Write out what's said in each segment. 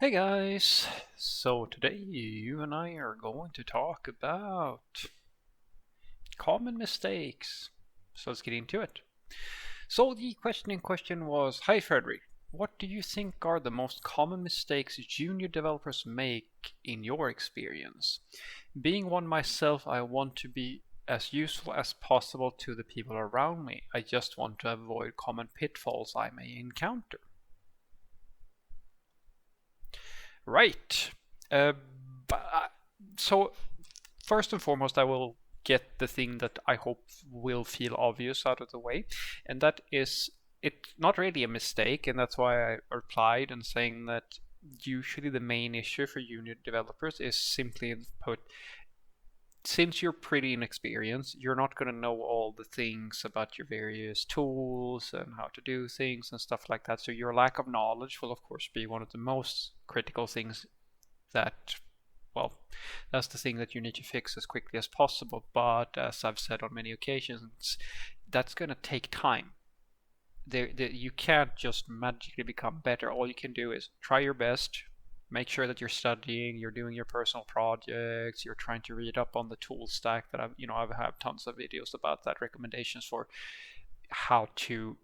Hey guys! So today you and I are going to talk about common mistakes. So let's get into it. So the question in question was, hi Frederick, what do you think are the most common mistakes junior developers make in your experience? Being one myself, I want to be as useful as possible to the people around me. I just want to avoid common pitfalls I may encounter. Right. Uh, but, so first and foremost, I will get the thing that I hope will feel obvious out of the way, and that is it's not really a mistake, and that's why I replied and saying that usually the main issue for junior developers is simply put, since you're pretty inexperienced, you're not going to know all the things about your various tools and how to do things and stuff like that. So your lack of knowledge will of course be one of the most critical things that, well, that's the thing that you need to fix as quickly as possible. But as I've said on many occasions, that's going to take time. You can't just magically become better. All you can do is try your best, make sure that you're studying, you're doing your personal projects, you're trying to read up on the tool stack that I've have tons of videos about that, recommendations for how to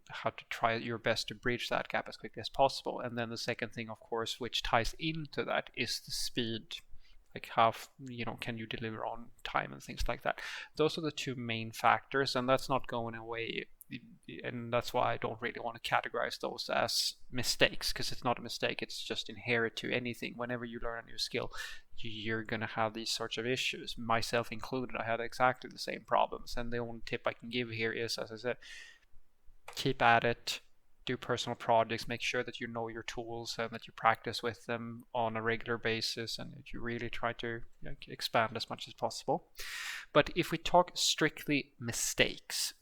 try your best to bridge that gap as quickly as possible. And then the second thing, of course, which ties into that, is the speed. Like how can you deliver on time and things like that. Those are the two main factors, and that's not going away. And that's why I don't really want to categorize those as mistakes, because it's not a mistake. It's just inherent to anything. Whenever you learn a new skill, you're going to have these sorts of issues, myself included. I had exactly the same problems, and the only tip I can give here is, as I said, keep at it, do personal projects, make sure that you know your tools and that you practice with them on a regular basis, and that you really try to expand as much as possible. But if we talk strictly mistakes,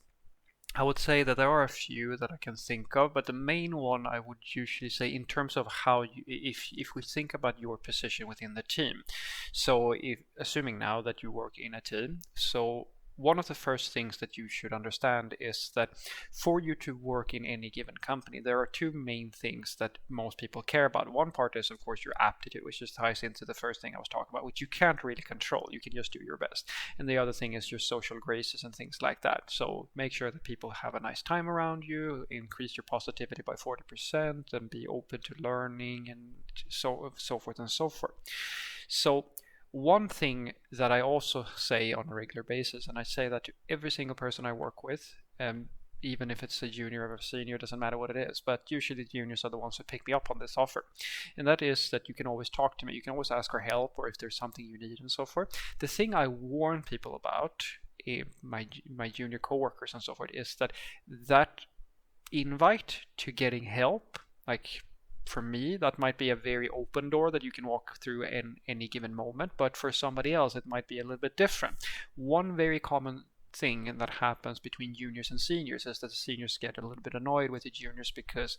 I would say that there are a few that I can think of, but the main one I would usually say, in terms of how you, if we think about your position within the team. So if assuming now that you work in a team, so one of the first things that you should understand is that for you to work in any given company, there are two main things that most people care about. One part is, of course, your aptitude, which just ties into the first thing I was talking about, which you can't really control. You can just do your best. And the other thing is your social graces and things like that. So make sure that people have a nice time around you, increase your positivity by 40%, and be open to learning, and so forth and so forth. So one thing that I also say on a regular basis, and I say that to every single person I work with, even if it's a junior or a senior, doesn't matter what it is, but usually the juniors are the ones who pick me up on this offer. And that is that you can always talk to me, you can always ask for help, or if there's something you need and so forth. The thing I warn people about, my junior coworkers and so forth, is that invite to getting help, like for me, that might be a very open door that you can walk through in any given moment, but for somebody else, it might be a little bit different. One very common thing that happens between juniors and seniors is that the seniors get a little bit annoyed with the juniors because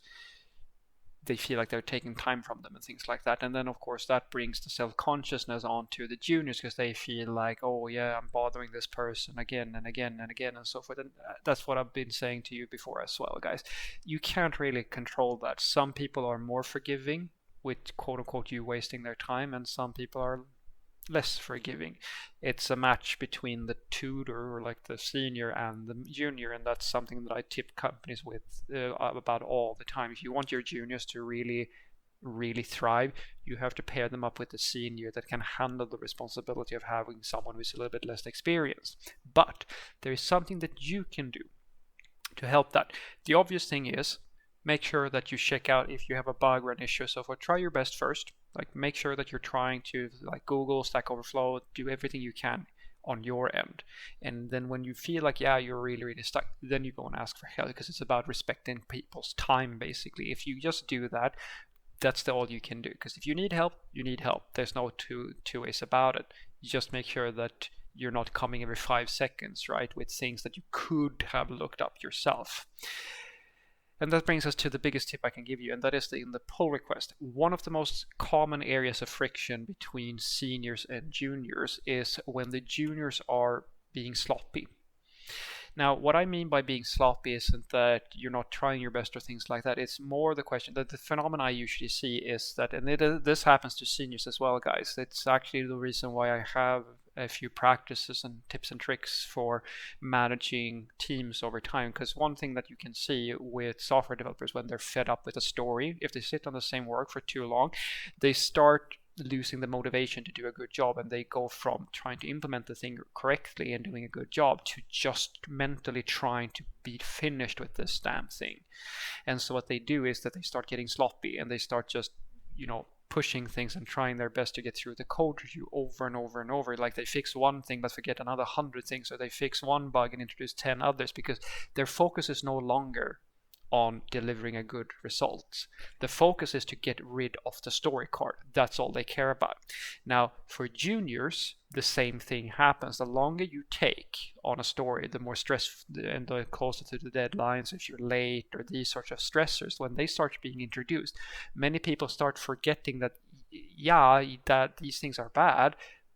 they feel like they're taking time from them and things like that. And then, of course, that brings the self-consciousness onto the juniors because they feel like, oh, yeah, I'm bothering this person again and again and again and so forth. And that's what I've been saying to you before as well, guys. You can't really control that. Some people are more forgiving with, quote unquote, you wasting their time, and some people are less forgiving. It's a match between the tutor, or like the senior, and the junior, and that's something that I tip companies with about all the time. If you want your juniors to really thrive, you have to pair them up with a senior that can handle the responsibility of having someone who's a little bit less experienced. But there is something that you can do to help that. The obvious thing is, make sure that you check out if you have a bug or an issue. So try your best first. Like, make sure that you're trying to, like, Google, Stack Overflow, do everything you can on your end. And then when you feel like, yeah, you're really stuck, then you go and ask for help, because it's about respecting people's time, basically. If you just do that, that's all you can do. Because if you need help, you need help. There's no two ways about it. You just make sure that you're not coming every 5 seconds, right, with things that you could have looked up yourself. And that brings us to the biggest tip I can give you, and that is in the pull request. One of the most common areas of friction between seniors and juniors is when the juniors are being sloppy. Now, what I mean by being sloppy isn't that you're not trying your best or things like that. It's more the question that the phenomena I usually see is that, and this happens to seniors as well, guys. It's actually the reason why I have a few practices and tips and tricks for managing teams over time. Because one thing that you can see with software developers when they're fed up with a story, if they sit on the same work for too long, they start losing the motivation to do a good job, and they go from trying to implement the thing correctly and doing a good job to just mentally trying to be finished with this damn thing. And so what they do is that they start getting sloppy, and they start just, pushing things and trying their best to get through the code review over and over and over. Like they fix one thing but forget another 100 things, or they fix one bug and introduce 10 others, because their focus is no longer on delivering a good result. The focus is to get rid of the story card. That's all they care about. Now, for juniors, the same thing happens. The longer you take on a story, the more stress and the closer to the deadlines, if you're late or these sorts of stressors, when they start being introduced, many people start forgetting that, that these things are bad,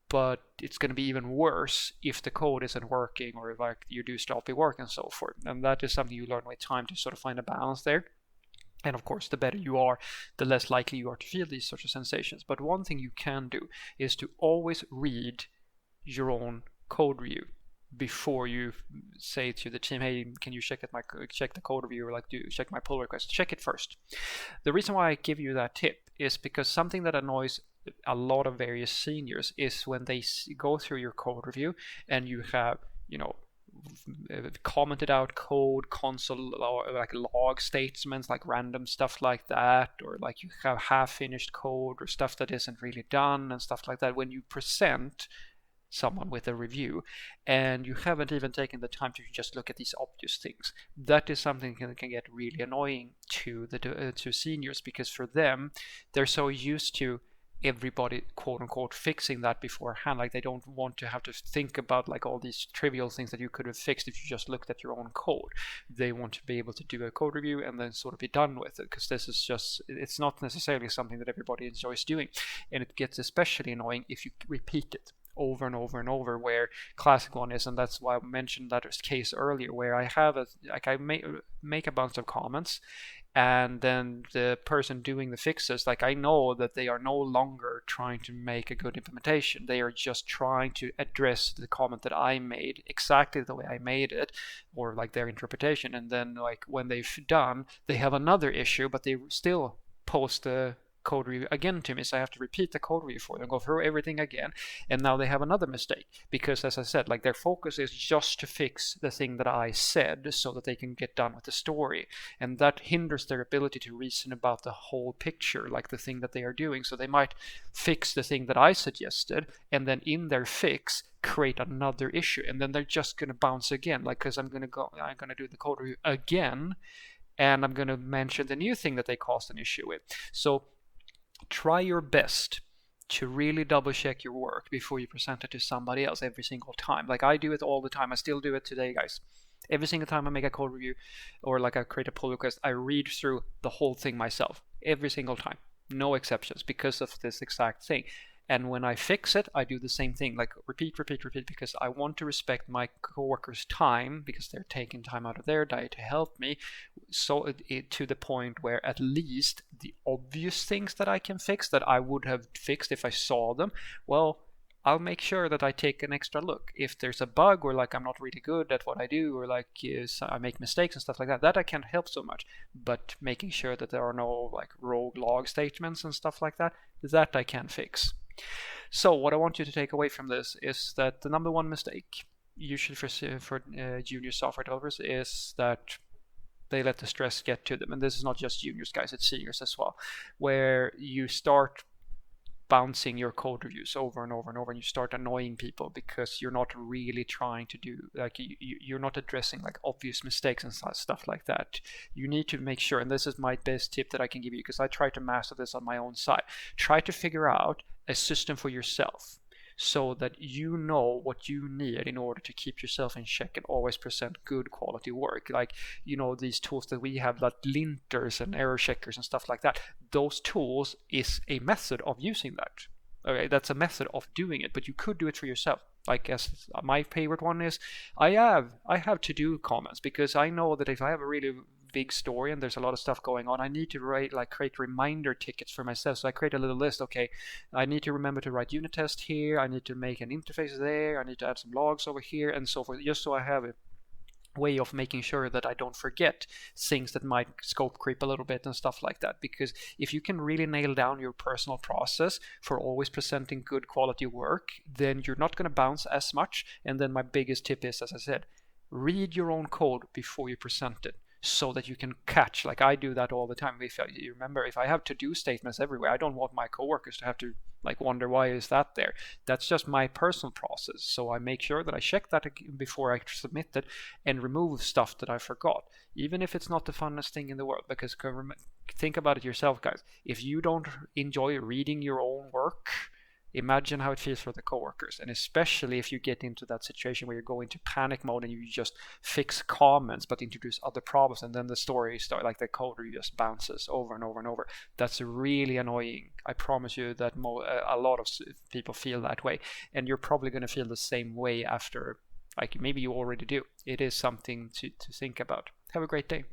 but it's going to be even worse if the code isn't working, or if you do sloppy work and so forth. And that is something you learn with time, to sort of find a balance there. And of course, the better you are, the less likely you are to feel these sorts of sensations. But one thing you can do is to always read your own code review before you say to the team, hey, can you check the code review, or check my pull request. Check it first. The reason why I give you that tip is because something that annoys a lot of various seniors is when they go through your code review and you have, commented out code, console, or like log statements, like random stuff like that, or like you have half finished code or stuff that isn't really done and stuff like that. When you present someone with a review and you haven't even taken the time to just look at these obvious things, that is something that can get really annoying to seniors, because for them, they're so used to everybody quote unquote fixing that beforehand. Like they don't want to have to think about like all these trivial things that you could have fixed if you just looked at your own code. They want to be able to do a code review and then sort of be done with it, because this is just, it's not necessarily something that everybody enjoys doing. And it gets especially annoying if you repeat it over and over and over, where classic one is, and that's why I mentioned that case earlier, where I have I make a bunch of comments, and then the person doing the fixes, like I know that they are no longer trying to make a good implementation. They are just trying to address the comment that I made exactly the way I made it, or like their interpretation. And then like when they've done, they have another issue, but they still post the code review again to me, so I have to repeat the code review for them, go through everything again, and now they have another mistake, because as I said, like their focus is just to fix the thing that I said so that they can get done with the story, and that hinders their ability to reason about the whole picture, like the thing that they are doing. So they might fix the thing that I suggested, and then in their fix create another issue, and then they're just going to bounce again, like, because I'm going to do the code review again, and I'm going to mention the new thing that they caused an issue with. So try your best to really double check your work before you present it to somebody else every single time. Like I do it all the time. I still do it today, guys. Every single time I make a code review or like I create a pull request, I read through the whole thing myself every single time. No exceptions, because of this exact thing. And when I fix it, I do the same thing, like repeat, because I want to respect my coworkers' time, because they're taking time out of their day to help me. So to the point where at least the obvious things that I can fix, that I would have fixed if I saw them, well, I'll make sure that I take an extra look. If there's a bug, or like I'm not really good at what I do, or like I make mistakes and stuff like that, that I can't help so much. But making sure that there are no like rogue log statements and stuff like that I can fix. So what I want you to take away from this is that the number one mistake, usually for junior software developers, is that they let the stress get to them. And this is not just juniors, guys, it's seniors as well, where you start bouncing your code reviews over and over and over, and you start annoying people because you're not really trying to do, like you're not addressing like obvious mistakes and stuff like that. You need to make sure, and this is my best tip that I can give you, because I try to master this on my own side. Try to figure out a system for yourself so that you know what you need in order to keep yourself in check and always present good quality work. Like, these tools that we have, like linters and error checkers and stuff like that, those tools is a method of using that. Okay, that's a method of doing it, but you could do it for yourself. like as my favorite one is, I have to do comments, because I know that if I have a really big story and there's a lot of stuff going on, I need to create reminder tickets for myself. So I create a little list. Okay, I need to remember to write unit test here, I need to make an interface there, I need to add some logs over here, and so forth, just so I have a way of making sure that I don't forget things that might scope creep a little bit and stuff like that. Because if you can really nail down your personal process for always presenting good quality work, then you're not going to bounce as much. And then my biggest tip is, as I said, read your own code before you present it, so that you can catch, like I do that all the time. If you remember, if I have to-do statements everywhere, I don't want my coworkers to have to like wonder why is that there. That's just my personal process. So I make sure that I check that before I submit it and remove stuff that I forgot, even if it's not the funnest thing in the world. Because think about it yourself, guys. If you don't enjoy reading your own work, imagine how it feels for the coworkers. And especially if you get into that situation where you go into panic mode and you just fix comments but introduce other problems, and then the story start, like the code just bounces over and over and over. That's really annoying. I promise you that a lot of people feel that way, and you're probably going to feel the same way after, like maybe you already do. It is something to think about. Have a great day.